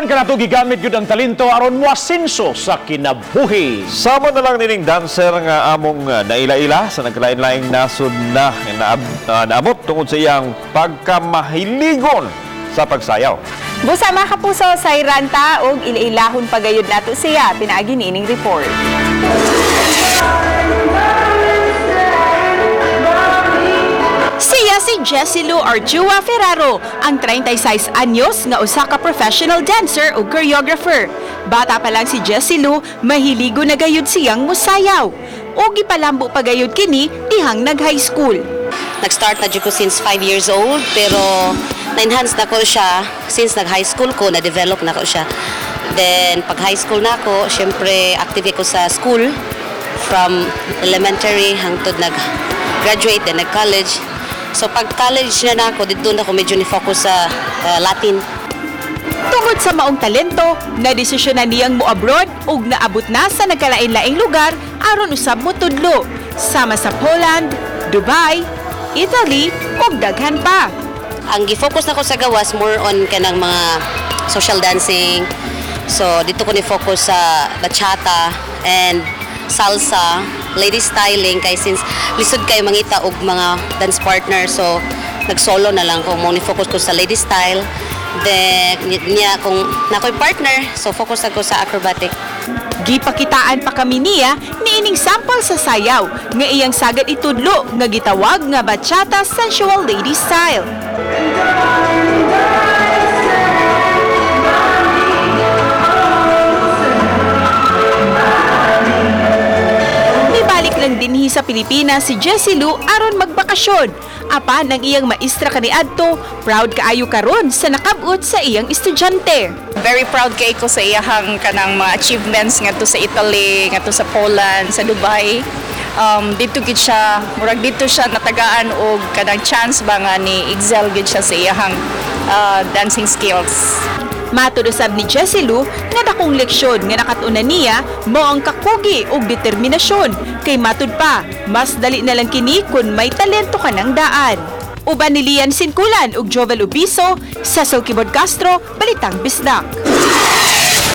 Uban ka na ito gigamit yun ang talento aron moasenso sa kinabuhi. Sama na lang nining dancer nga among naila-ila sa nagkalain-laing nasod na naabot tungod sa iyang pagkamahiligon sa pagsayaw. Busa mga kapuso, sa Iranta og ilailahon pagayod nato siya, pinaagi nining report. Siya si Jessie Lou Arjua Ferraro, ang 36 anyos nga usa ka professional dancer o choreographer. Bata pa lang si Jessie Lou, mahiligo na gayud siyang musayaw. O gipalambo pa gayud kini dihang nag-high school. Nag-start na dyan ko since 5 years old, pero na-enhance na ko siya since nag-high school ko, na-develop na ko siya. Then, pag high school na ako, syempre, active ko sa school from elementary hangtod nag-graduate, then nag-college. So, pag college na ako, dito na ako medyo ni-focus sa Latin. Tungod sa maong talento, nadesisyonan niyang mo-abroad ug naabot na sa nagkalain-laing lugar aron usab mo tudlo, sama sa Poland, Dubai, Italy ug daghan pa. Ang gi-focus na ko sa gawas, more on kanang mga social dancing. So, dito ko ni-focus sa bachata and salsa, lady styling, kay since lisod kayo mangita og mga dance partner, so nag-solo na lang ko, mo ni-focus ko sa lady style. Then, niya kung nakoy partner, so focus ako sa acrobatic. Gipakitaan pa kami niya niining sample sa sayaw nga iyang sagad itudlo nga gitawag nga bachata sensual lady style. Nibalik lang dinhi sa Pilipinas si Jessie Lou aron magbakasyon. Apan ang iyang maestra kaniadto, proud kaayo karon sa nakabot sa iyang estudyante. Very proud kay ko sa iyahang kanang mga achievements ngadto sa Italy, ngadto sa Poland, sa Dubai. Dito gid siya, murag dito siya natagaan og kanang chance ba nga ni excel gid siya sa iyahang dancing skills. Matud usab ni Jessie Lou nga dakong leksyon nga nakatuna niya mao ang kakugi ug determinasyon kay matud pa mas dali na lang kini kun may talento ka ng daan. Uban ni Lian Sinkulan ug Jovel Ubiso sa Sulkibod Castro, Balitang Bisdak.